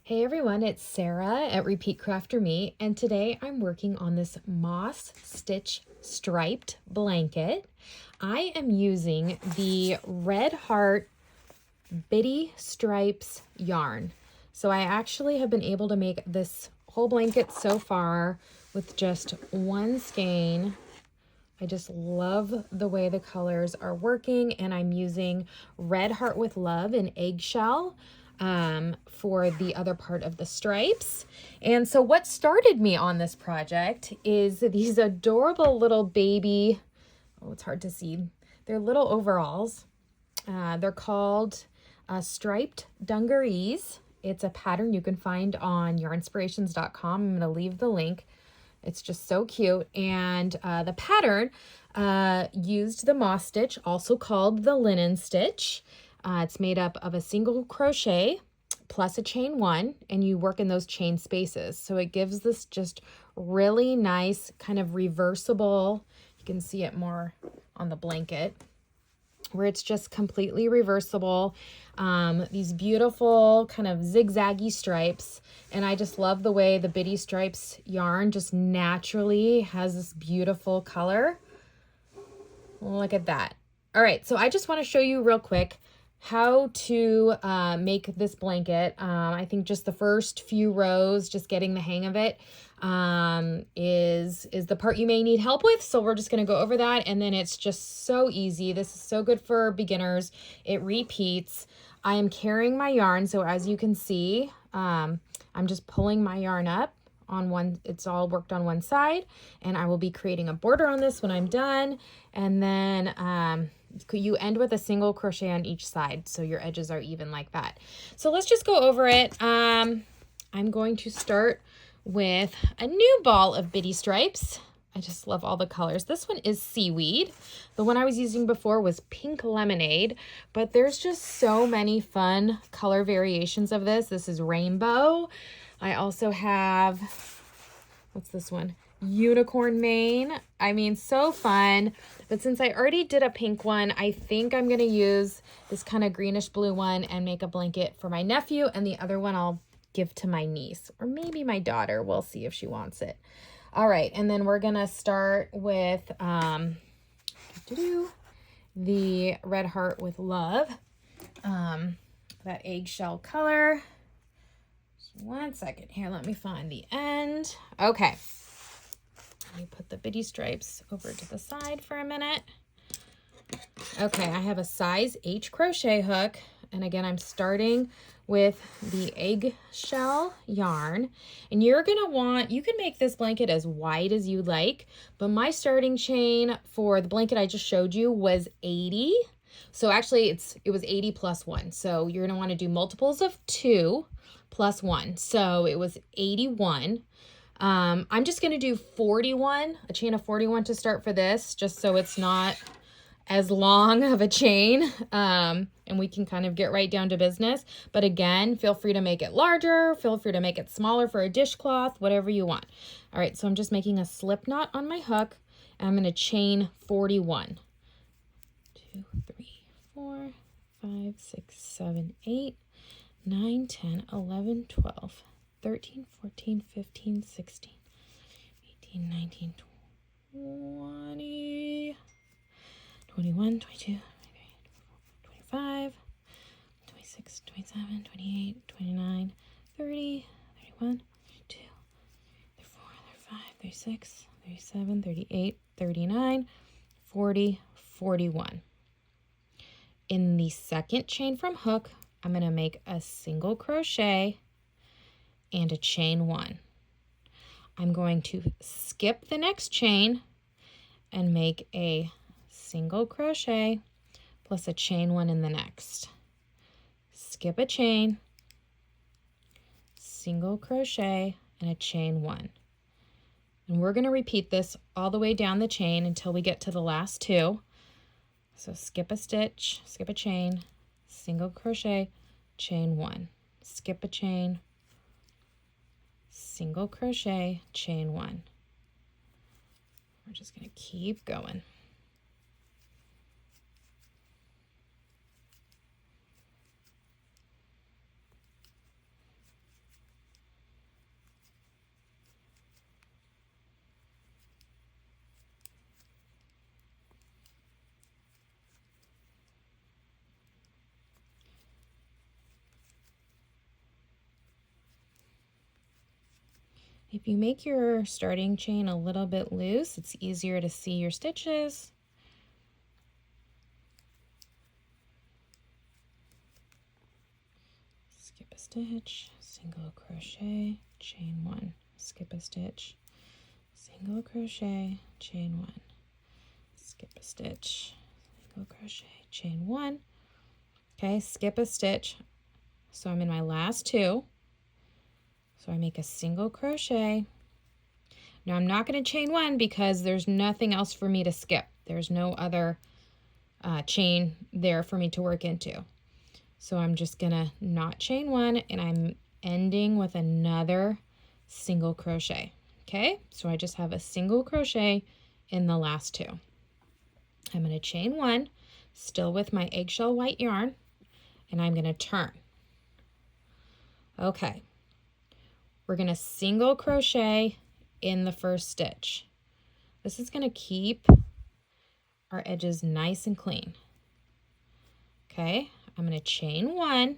Hey everyone, it's Sarah at Repeat Crafter Me, and today I'm working on this moss stitch striped blanket. I am using the Red Heart Bitty Stripes yarn. So I actually have been able to make this whole blanket so far with just one skein. I just love the way the colors are working, and I'm using Red Heart with Love and Eggshell for the other part of the stripes. And so what started me on this project is these adorable little baby, oh, it's hard to see. They're little overalls. They're called striped dungarees. It's a pattern you can find on yarnspirations.com. I'm going to leave the link. It's just so cute. And the pattern used the moss stitch, also called the linen stitch. It's made up of a single crochet plus a chain one, and you work in those chain spaces. So it gives this just really nice kind of reversible, you can see it more on the blanket, where it's just completely reversible. These beautiful kind of zigzaggy stripes. And I just love the way the Bitty Stripes yarn just naturally has this beautiful color. Look at that. All right, so I just want to show you real quick how to make this blanket. I think just the first few rows, just getting the hang of it, is the part you may need help with. So we're just going to go over that, and then it's just so easy. This is so good for beginners. It repeats. I am carrying my yarn, so as you can see, I'm just pulling my yarn up on one. It's all worked on one side, and I will be creating a border on this when I'm done. And then you end with a single crochet on each side, so your edges are even like that. So let's just go over it. I'm going to start with a new ball of Bitty Stripes. I just love all the colors. This one is seaweed. The one I was using before was pink lemonade, but there's just so many fun color variations of this. This is rainbow. I also have, what's this one? Unicorn mane. I mean, so fun. But since I already did a pink one, I think I'm going to use this kind of greenish blue one and make a blanket for my nephew, and the other one I'll give to my niece or maybe my daughter. We'll see if she wants it. All right, and then we're going to start with the Red Heart with Love, that eggshell color. Just one second here, let me find the end. Okay. Let me put the Bitty Stripes over to the side for a minute. Okay, I have a size H crochet hook. And again, I'm starting with the eggshell yarn. And you're going to want, you can make this blanket as wide as you like, but my starting chain for the blanket I just showed you was 80. So actually it was 80 plus 1. So you're going to want to do multiples of 2 plus 1. So it was 81. I'm just going to do 41, a chain of 41 to start for this, just so it's not as long of a chain, and we can kind of get right down to business. But again, feel free to make it larger, feel free to make it smaller for a dishcloth, whatever you want. All right, so I'm just making a slip knot on my hook, and I'm going to chain 41. 2, 3, 4, 5, 6, 7, 8, 9, 10, 11, 12. 13, 14, 15, 16, 18, 19, 20, 21, 22, 23, 24, 25, 26, 27, 28, 29, 30, 31, 32, 34, 35, 36, 37, 38, 39, 40, 41. In the second chain from hook, I'm going to make a single crochet and a chain one. I'm going to skip the next chain and make a single crochet plus a chain one in the next. Skip a chain, single crochet, and a chain one. And we're going to repeat this all the way down the chain until we get to the last two. So skip a stitch, skip a chain, single crochet, chain one, skip a chain, single crochet, chain one. We're just going to keep going. If you make your starting chain a little bit loose, it's easier to see your stitches. Skip a stitch, single crochet, chain one, skip a stitch, single crochet, chain one, skip a stitch, single crochet, chain one. Okay, skip a stitch. So I'm in my last two. So I make a single crochet. Now I'm not going to chain one because there's nothing else for me to skip. There's no other chain there for me to work into. So I'm just going to not chain one, and I'm ending with another single crochet. Okay, so I just have a single crochet in the last two. I'm going to chain one, still with my eggshell white yarn, and I'm going to turn. Okay, we're going to single crochet in the first stitch. This is going to keep our edges nice and clean. Okay, I'm going to chain one,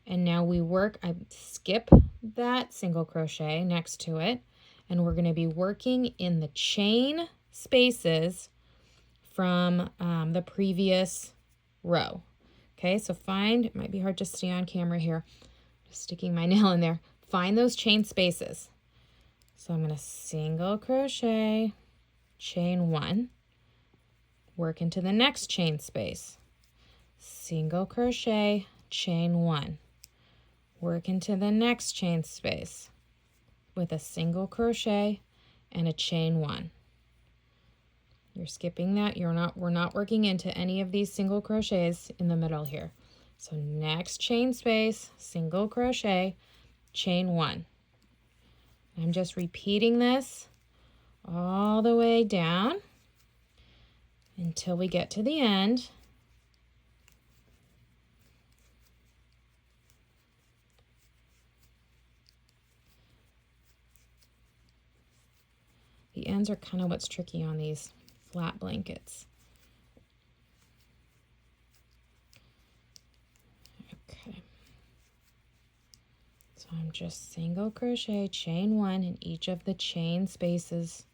and now we work, I skip that single crochet next to it, and we're going to be working in the chain spaces from the previous row. Okay, so find, it might be hard to see on camera here, just sticking my nail in there, find those chain spaces. So I'm going to single crochet, chain one, work into the next chain space, single crochet, chain one, work into the next chain space with a single crochet and a chain one. You're skipping that. We're not working into any of these single crochets in the middle here. So next chain space, single crochet, chain one. I'm just repeating this all the way down until we get to the end. The ends are kind of what's tricky on these flat blankets. Okay. So I'm just single crochet, chain one in each of the chain spaces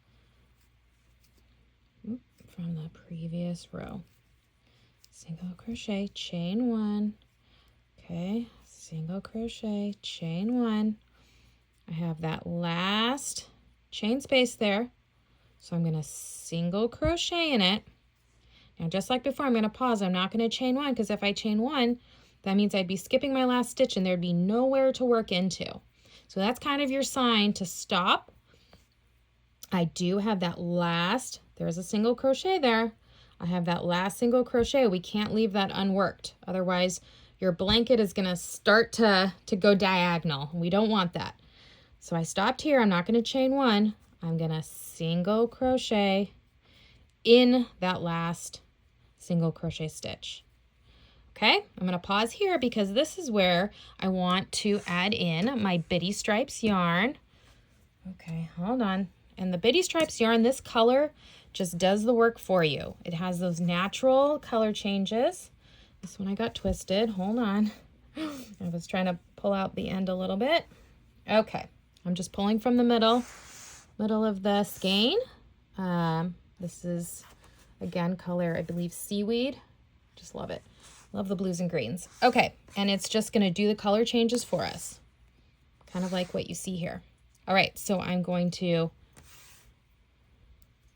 from the previous row. Single crochet, chain one. Okay, single crochet, chain one. I have that last chain space there, so I'm going to single crochet in it. Now just like before, I'm going to pause. I'm not going to chain one, because if I chain one, that means I'd be skipping my last stitch and there'd be nowhere to work into. So that's kind of your sign to stop. I do have that last, there's a single crochet there. I have that last single crochet. We can't leave that unworked. Otherwise, your blanket is going to start to go diagonal. We don't want that. So I stopped here. I'm not going to chain one. I'm going to single crochet in that last single crochet stitch. Okay, I'm going to pause here because this is where I want to add in my Bitty Stripes yarn. Okay, hold on. And the Bitty Stripes yarn, this color just does the work for you. It has those natural color changes. This one I got twisted. Hold on. I was trying to pull out the end a little bit. Okay, I'm just pulling from the middle of the skein. This is, again, color, I believe, seaweed. Just love it. Love the blues and greens. Okay, and it's just going to do the color changes for us, kind of like what you see here. All right, so I'm going to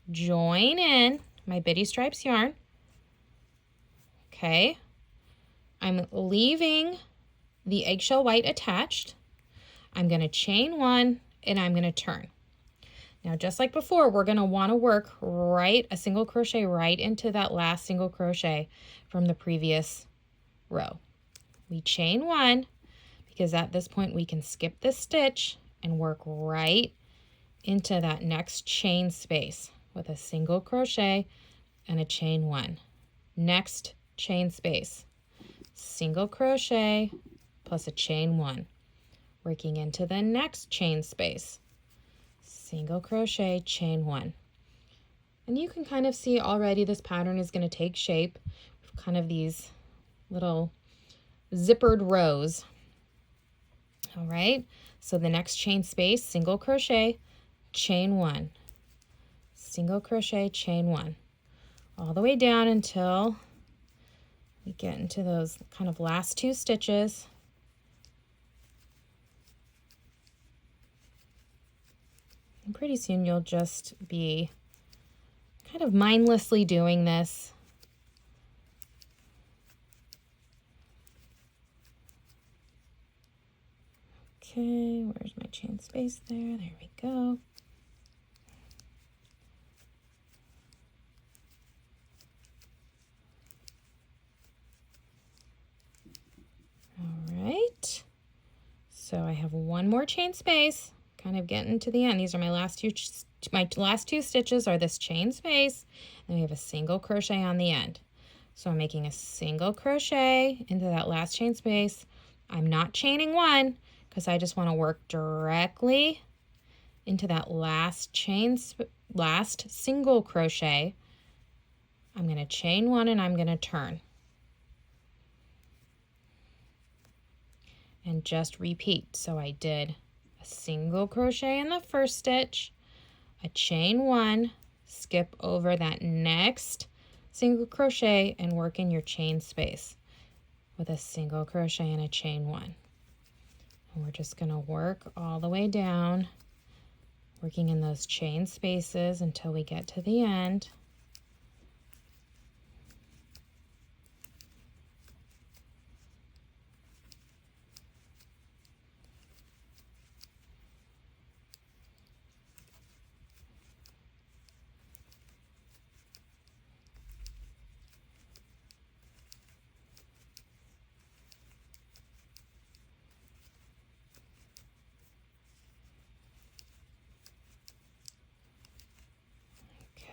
join in my Bitty Stripes yarn. Okay, I'm leaving the eggshell white attached. I'm going to chain one, and I'm going to turn. Now, just like before, we're going to want to work a single crochet right into that last single crochet from the previous row. We chain one, because at this point we can skip this stitch and work right into that next chain space with a single crochet and a chain one. Next chain space, single crochet plus a chain one, working into the next chain space, single crochet, chain one. And you can kind of see already this pattern is going to take shape. Kind of these little zippered rows. All right, so the next chain space, single crochet, chain one, single crochet, chain one, all the way down until we get into those kind of last two stitches. And pretty soon you'll just be kind of mindlessly doing this. Okay, where's my chain space there? There we go. All right, so I have one more chain space, kind of getting to the end. These are my last two stitches are this chain space, and we have a single crochet on the end. So I'm making a single crochet into that last chain space. I'm not chaining one because I just want to work directly into that last single crochet. I'm going to chain one and I'm going to turn. And just repeat. So I did a single crochet in the first stitch, a chain one, skip over that next single crochet and work in your chain space with a single crochet and a chain one. And we're just going to work all the way down, working in those chain spaces until we get to the end.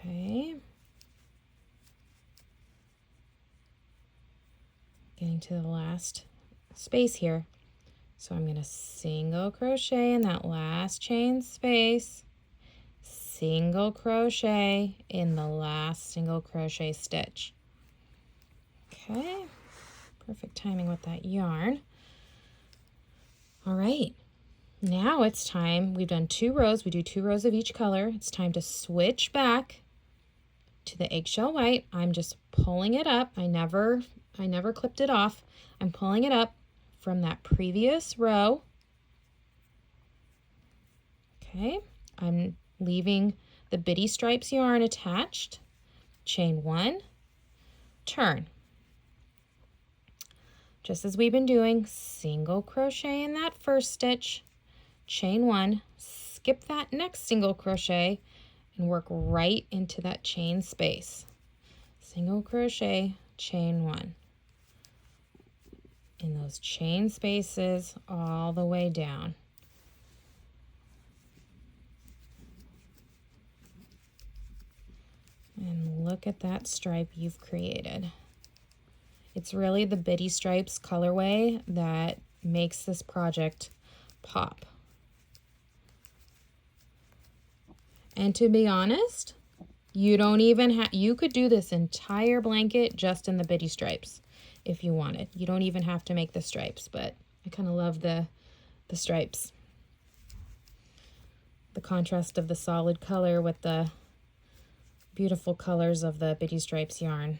Okay. Getting to the last space here. So I'm going to single crochet in that last chain space, single crochet in the last single crochet stitch. Okay, perfect timing with that yarn. All right, now it's time. We've done 2 rows. We do 2 rows of each color. It's time to switch back to the eggshell white. I'm just pulling it up. I never clipped it off. I'm pulling it up from that previous row. Okay, I'm leaving the bitty stripes yarn attached. Chain one, turn. Just as we've been doing, single crochet in that first stitch, chain one, skip that next single crochet and work right into that chain space. Single crochet, chain one. In those chain spaces all the way down. And look at that stripe you've created. It's really the bitty stripes colorway that makes this project pop. And to be honest, you don't even have, you could do this entire blanket just in the bitty stripes if you wanted. You don't even have to make the stripes, but I kind of love the stripes. The contrast of the solid color with the beautiful colors of the bitty stripes yarn.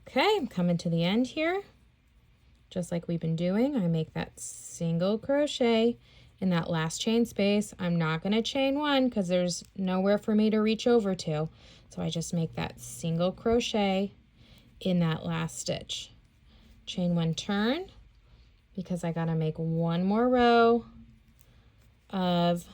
Okay, I'm coming to the end here. Just like we've been doing, I make that single crochet in that last chain space. I'm not going to chain one because there's nowhere for me to reach over to. So I just make that single crochet in that last stitch. Chain one, turn, because I got to make one more row of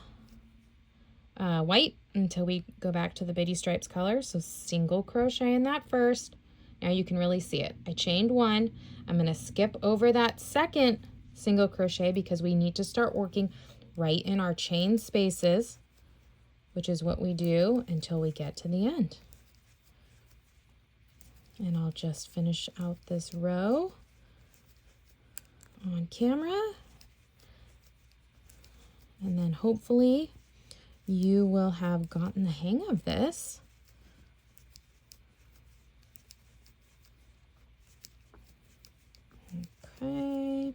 white until we go back to the bitty stripes color. So single crochet in that first. Now you can really see it. I chained one. I'm going to skip over that second single crochet because we need to start working right in our chain spaces, which is what we do until we get to the end. And I'll just finish out this row on camera. And then hopefully you will have gotten the hang of this. Okay.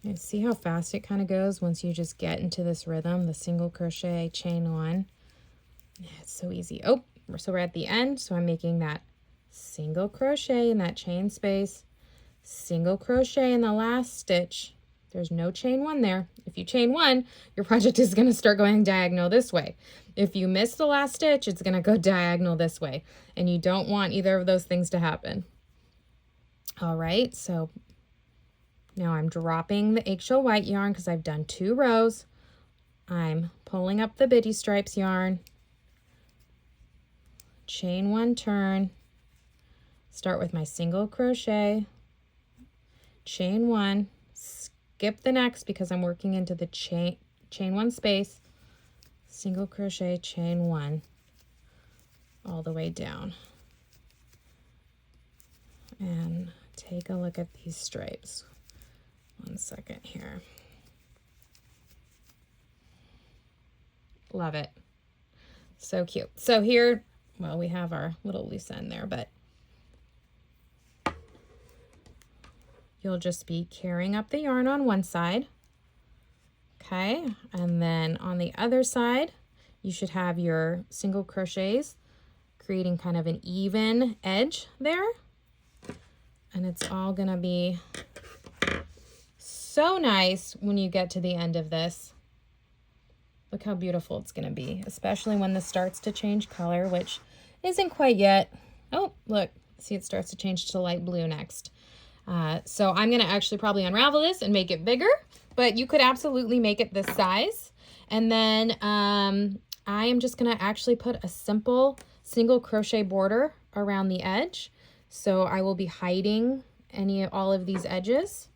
I Okay, see how fast it kind of goes once you just get into this rhythm, the single crochet, chain one. Yeah, it's so easy. Oh, so we're at the end, so I'm making that single crochet in that chain space, single crochet in the last stitch. There's no chain one there. If you chain one, your project is going to start going diagonal this way. If you miss the last stitch, it's going to go diagonal this way, and you don't want either of those things to happen. All right, so now I'm dropping the eggshell white yarn because I've done 2 rows. I'm pulling up the bitty stripes yarn, chain 1 turn, start with my single crochet, chain 1, skip the next because I'm working into the chain 1 space, single crochet, chain 1, all the way down. And take a look at these stripes. 1 second here. Love it. So cute. So here, well, we have our little loose end there, but you'll just be carrying up the yarn on one side. Okay, and then on the other side, you should have your single crochets, creating kind of an even edge there. And it's all gonna be so nice when you get to the end of this. Look how beautiful it's gonna be, especially when this starts to change color, which isn't quite yet. Oh, look, see, it starts to change to light blue next. So I'm gonna actually probably unravel this and make it bigger, but you could absolutely make it this size. And then I am just gonna actually put a simple single crochet border around the edge. So I will be hiding all of these edges.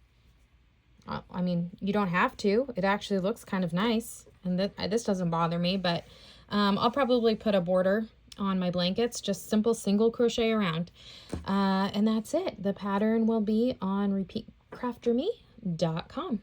I mean, you don't have to. It actually looks kind of nice. And this doesn't bother me, but I'll probably put a border on my blankets, just simple single crochet around. And that's it. The pattern will be on repeatcrafterme.com.